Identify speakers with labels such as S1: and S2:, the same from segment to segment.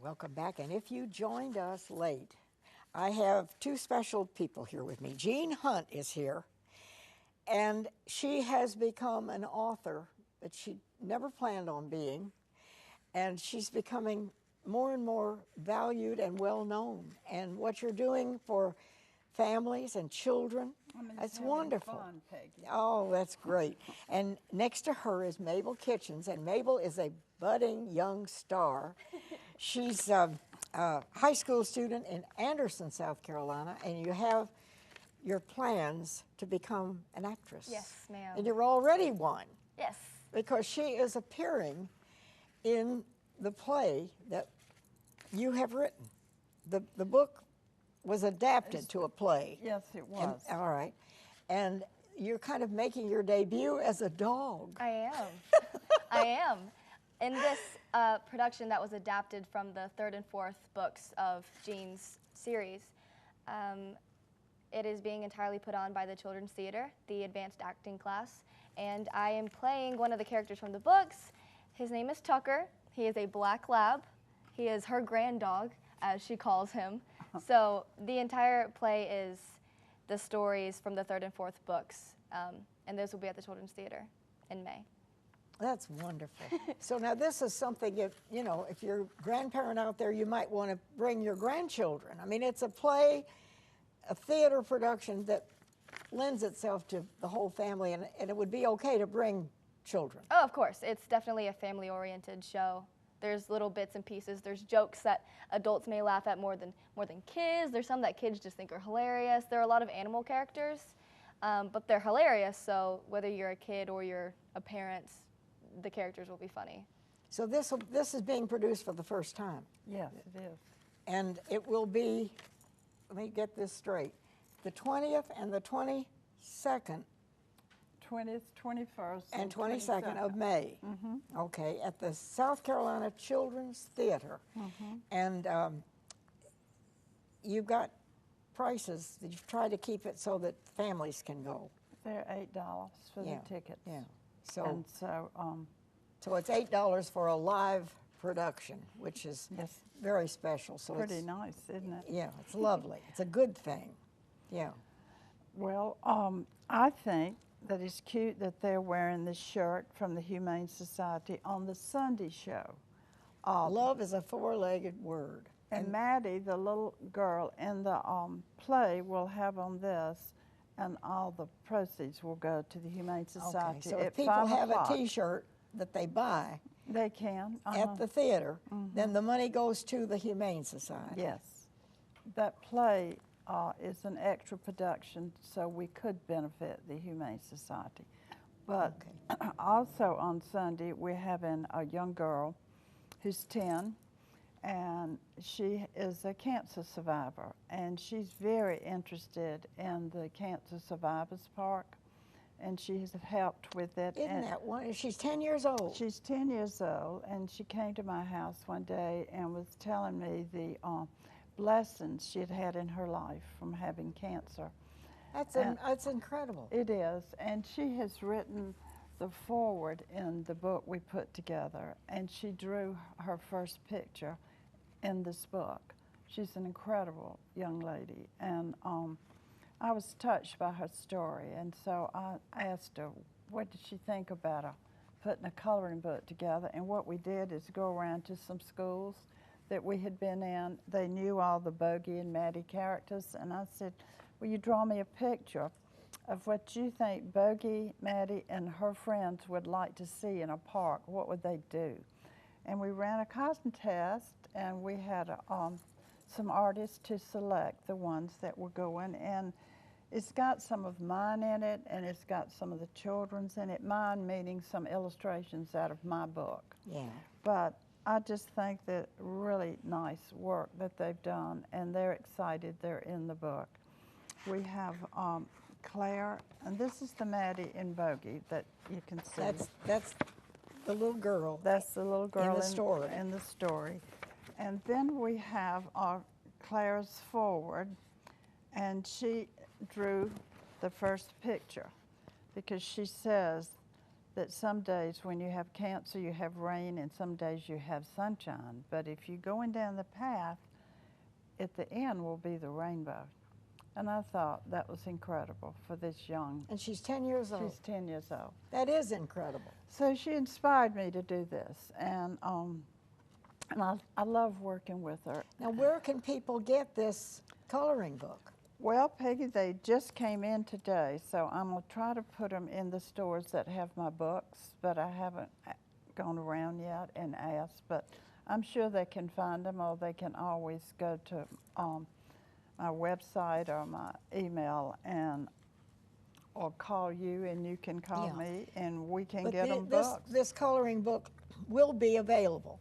S1: Welcome back. And if you joined us late, I have two special people here with me. Jean Hunt is here, and she has become an author that she never planned on being, and she's becoming more and more valued and well known. And what you're doing for families and children, that's wonderful.
S2: Fun, Peggy.
S1: Oh, that's great. And next to her is Mable Kitchens, and Mable is a budding young star. She's a high school student in Anderson, South Carolina, and you have your plans to become an actress.
S3: Yes, ma'am.
S1: And you're already one.
S3: Yes.
S1: Because she is appearing in the play that you have written. The book was adapted to a play.
S2: Yes, it was.
S1: All right. And you're kind of making your debut as a dog.
S3: I am. I am. In this production that was adapted from the third and fourth books of Jean's series, it is being entirely put on by the Children's Theater, the advanced acting class, and I am playing one of the characters from the books. His name is Tucker. He is a black lab. He is her grand dog, as she calls him. So the entire play is the stories from the third and fourth books, and those will be at the Children's Theater in May.
S1: That's wonderful. So now this is something, if you're a grandparent out there, you might want to bring your grandchildren. I mean, it's a play, a theater production that lends itself to the whole family, and it would be okay to bring children.
S3: Oh, of course. It's definitely a family-oriented show. There's little bits and pieces. There's jokes that adults may laugh at more than kids. There's some that kids just think are hilarious. There are a lot of animal characters, but they're hilarious. So whether you're a kid or you're a parent, the characters will be funny.
S1: So this is being produced for the first time.
S2: Yes, it is.
S1: And it will be, let me get this straight, the 20th and the 22nd
S2: 20th, 21st,
S1: and 22nd of May.
S2: Mm-hmm.
S1: Okay, at the South Carolina Children's Theater.
S2: Mm-hmm.
S1: And you've got prices that you've tried to keep it so that families can go.
S2: They're $8 for the tickets.
S1: Yeah.
S2: So
S1: So it's $8 for a live production, which is
S2: yes,
S1: very special. So
S2: pretty
S1: it's
S2: nice, isn't it?
S1: Yeah, it's lovely. It's a good thing. Yeah.
S2: Well, I think that it's cute that they're wearing this shirt from the Humane Society on the Sunday show.
S1: Love is a four-legged word.
S2: And Maddie, the little girl in the play, will have on this, and all the proceeds will go to the Humane Society.
S1: Okay, so if
S2: at
S1: people
S2: 5
S1: have
S2: o'clock.
S1: a T-shirt that they buy
S2: They can.
S1: at the theater, then the money goes to the Humane Society.
S2: Yes. That play is an extra production, so we could benefit the Humane Society. But also on Sunday, we're having a young girl who's 10, and she is a cancer survivor, and she's very interested in the Cancer Survivors Park, and she has helped with it.
S1: Isn't that one? She's 10 years old.
S2: She's 10 years old, and she came to my house one day and was telling me the blessings she had had in her life from having cancer.
S1: That's incredible.
S2: It is, and she has written the foreword in the book we put together, and she drew her first picture in this book. She's an incredible young lady, and I was touched by her story, and so I asked her, what did she think about putting a coloring book together? And what we did is go around to some schools that we had been in. They knew all the Bogey and Maddie characters, and I said, will you draw me a picture of what you think Bogey, Maddie, and her friends would like to see in a park? What would they do? And we ran a contest, and we had some artists to select the ones that were going, and it's got some of mine in it, and it's got some of the children's in it. Mine meaning some illustrations out of my book.
S1: Yeah.
S2: But I just think that really nice work that they've done, and they're excited they're in the book. We have Claire, and this is the Maddie and Bogey that you can see.
S1: That's the little girl.
S2: That's the little girl
S1: in the story.
S2: In the story. And then we have Claire's forward, and she drew the first picture because she says that some days when you have cancer, you have rain, and some days you have sunshine. But if you're going down the path, at the end will be the rainbow. And I thought that was incredible for this young.
S1: And she's 10 years old.
S2: She's 10 years old.
S1: That is incredible.
S2: So she inspired me to do this, and I love working with her.
S1: Now, where can people get this coloring book?
S2: Well, Peggy, they just came in today, so I'm going to try to put them in the stores that have my books, but I haven't gone around yet and asked, but I'm sure they can find them, or they can always go to my website or my email and or call you, and you can call me, and we can get them books.
S1: This coloring book will be available.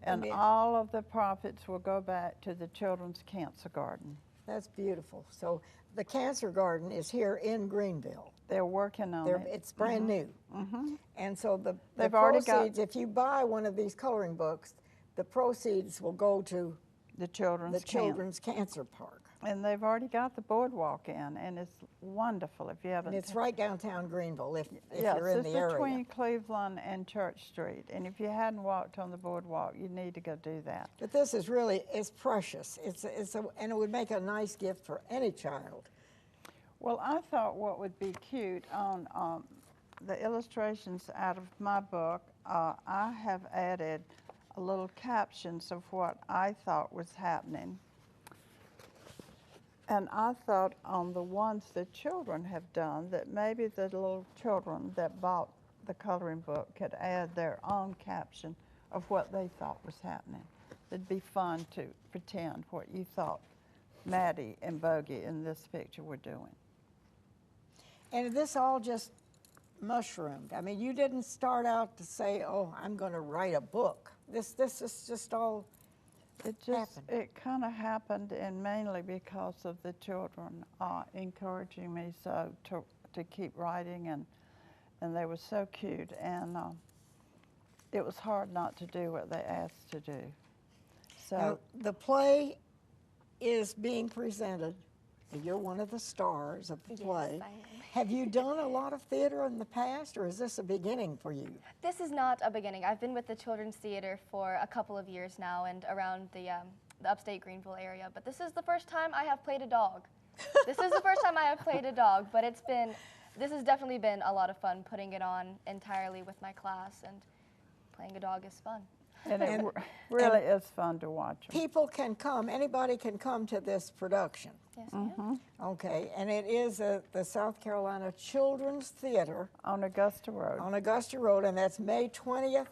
S2: And all of the profits will go back to the Children's Cancer Garden.
S1: That's beautiful. So the Cancer Garden is here in Greenville.
S2: They're working on it.
S1: It's brand new. And so the
S2: They've already
S1: proceeds, if you buy one of these coloring books, the proceeds will go to
S2: the Children's
S1: Cancer Park.
S2: And they've already got the boardwalk in, and it's wonderful if you haven't.
S1: And it's right downtown Greenville if
S2: yes,
S1: you're in the area.
S2: It's between Cleveland and Church Street. And if you hadn't walked on the boardwalk, you need to go do that.
S1: But this is really, it's precious. And it would make a nice gift for any child.
S2: Well, I thought what would be cute on the illustrations out of my book, I have added a little captions of what I thought was happening. And I thought on the ones the children have done, that maybe the little children that bought the coloring book could add their own caption of what they thought was happening. It'd be fun to pretend what you thought Maddie and Bogey in this picture were doing.
S1: And this all just mushroomed. I mean, you didn't start out to say, oh, I'm going to write a book. This is just all
S2: It kind of happened, and mainly because of the children encouraging me so to keep writing, and they were so cute, and it was hard not to do what they asked to do. So
S1: now, the play is being presented. You're one of the stars of the play.
S3: Yes, I am.
S1: Have you done a lot of theater in the past, or is this a beginning for you?
S3: This is not a beginning. I've been with the Children's Theater for a couple of years now and around the upstate Greenville area, but this is the first time I have played a dog. This is the first time I have played a dog, but this has definitely been a lot of fun putting it on entirely with my class, and playing a dog is fun.
S2: and it really is fun to watch them.
S1: People can come, anybody can come to this production.
S3: Yes, ma'am.
S1: Okay, and it is the South Carolina Children's Theater
S2: On Augusta Road.
S1: on Augusta Road, and that's May 20th,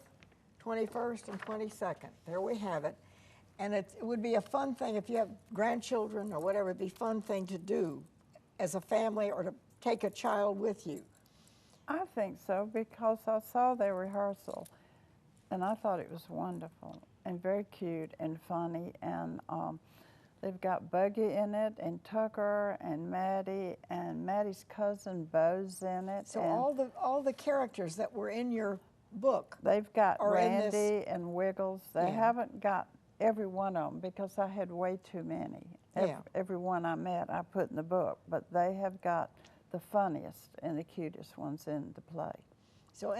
S1: 21st, and 22nd. There we have it. And it would be a fun thing if you have grandchildren or whatever, it'd be a fun thing to do as a family or to take a child with you.
S2: I think so, because I saw their rehearsal, and I thought it was wonderful and very cute and funny, and they've got Buggy in it, and Tucker, and Maddie's cousin Bo's in it.
S1: So all the characters that were in your book.
S2: They've got
S1: are in this-
S2: Randy and Wiggles. They haven't got every one of them because I had way too many. Every one I met I put in the book, but they have got the funniest and the cutest ones in the play.
S1: So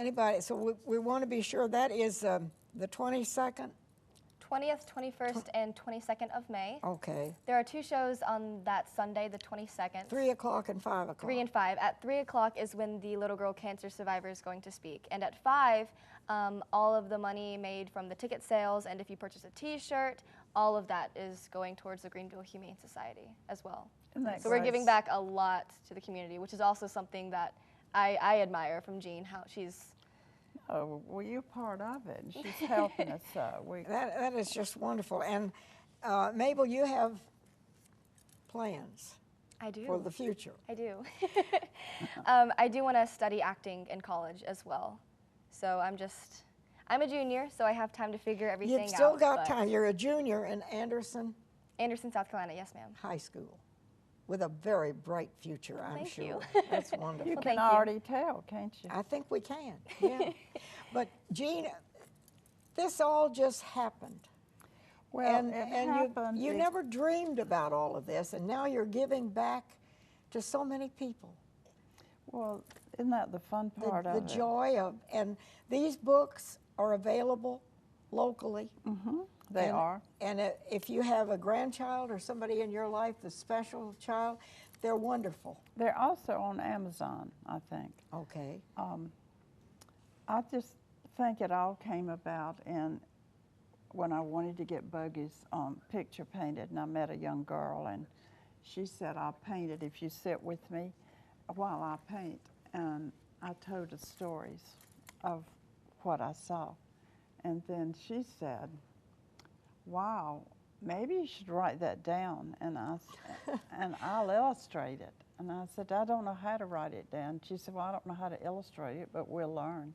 S1: we want to be sure that is the 22nd?
S3: 20th, 21st, and 22nd of May.
S1: Okay.
S3: There are two shows on that Sunday, the 22nd.
S1: 3 o'clock and 5 o'clock.
S3: 3 and 5. At 3 o'clock is when the little girl cancer survivor is going to speak. And at 5, all of the money made from the ticket sales, and if you purchase a t-shirt, all of that is going towards the Greenville Humane Society as well. So we're giving back a lot to the community, which is also something that I admire from Jean, how she's...
S2: Oh, well, you're part of it, and she's helping us.
S1: That is just wonderful. And Mable, you have plans.
S3: I do.
S1: For the future.
S3: I do. I do want to study acting in college as well. So I'm a junior, so I have time to figure everything out.
S1: You've still got time. You're a junior in Anderson
S3: South Carolina, yes, ma'am.
S1: High School with a very bright future, I'm
S3: Thank
S1: sure.
S3: you.
S1: That's wonderful.
S2: You
S3: Well,
S2: can
S3: thank you.
S2: already tell, can't you?
S1: I think we can, yeah. But Jean, this all just happened.
S2: Well,
S1: and
S2: happened.
S1: you never dreamed about all of this, and now you're giving back to so many people.
S2: Well, isn't that the fun part
S1: the
S2: of it?
S1: joy of, and these books are available locally.
S2: They
S1: and,
S2: are.
S1: And if you have a grandchild or somebody in your life, the special child, they're wonderful.
S2: They're also on Amazon, I think.
S1: Okay.
S2: I just think it all came about when I wanted to get Buggy's picture painted, and I met a young girl, and she said, "I'll paint it if you sit with me while I paint." And I told her stories of what I saw. And then she said, "Wow, maybe you should write that down, and I'll illustrate it." And I said, "I don't know how to write it down." She said, "Well, I don't know how to illustrate it, but we'll learn."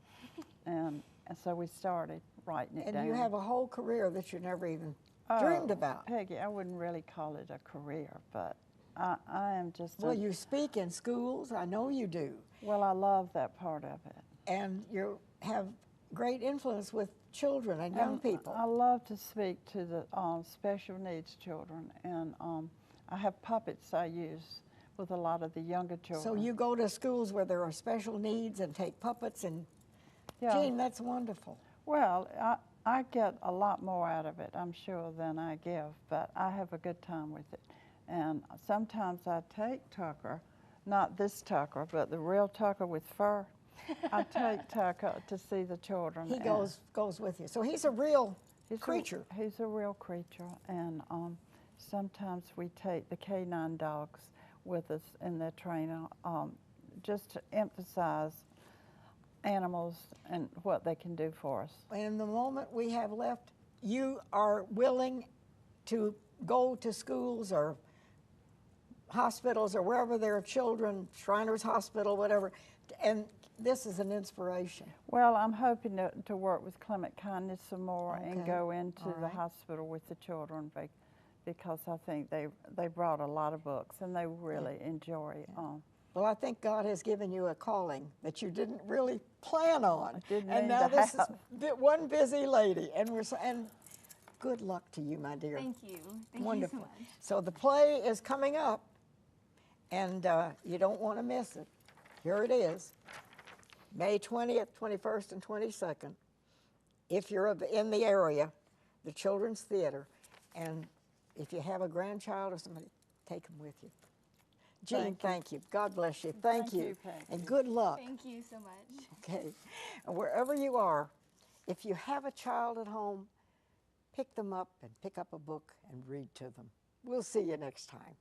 S2: And so we started writing it down.
S1: And you have a whole career that you never even dreamed about.
S2: Peggy, I wouldn't really call it a career, but I am just.
S1: Well, you speak in schools. I know you do.
S2: Well, I love that part of it.
S1: And you have great influence with children and young people.
S2: I love to speak to the special needs children, and I have puppets I use with a lot of the younger children.
S1: So you go to schools where there are special needs and take puppets and,
S2: Yeah.
S1: Jean, that's wonderful.
S2: Well, I get a lot more out of it, I'm sure, than I give, but I have a good time with it. And sometimes I take Tucker, not this Tucker, but the real Tucker with fur. I take Tucker to see the children.
S1: He goes with you. So he's a real
S2: He's
S1: creature.
S2: He's a real creature, and sometimes we take the canine dogs with us in their trainer, just to emphasize animals and what they can do for us.
S1: In the moment we have left, you are willing to go to schools or hospitals or wherever there are children, Shriners Hospital, whatever, and this is an inspiration.
S2: Well, I'm hoping to work with Clement Kindness some more and
S1: Okay.
S2: go into
S1: All
S2: the
S1: right.
S2: hospital with the children because I think they brought a lot of books and they really enjoy
S1: Well, I think God has given you a calling that you didn't really plan on.
S2: I didn't
S1: and
S2: mean
S1: now
S2: to
S1: this
S2: have.
S1: is one busy lady, and and good luck to you, my dear.
S3: Thank you. Thank
S1: Wonderful.
S3: you so much.
S1: So the play is coming up, and you don't want to miss it. Here it is, May 20th, 21st, and 22nd. If you're in the area, the Children's Theater, and if you have a grandchild or somebody, take them with you. Jean, thank you. God bless you. Thank you.
S2: Peggy.
S1: And good luck.
S3: Thank you so much.
S1: Okay. And wherever you are, if you have a child at home, pick them up and pick up a book and read to them. We'll see you next time.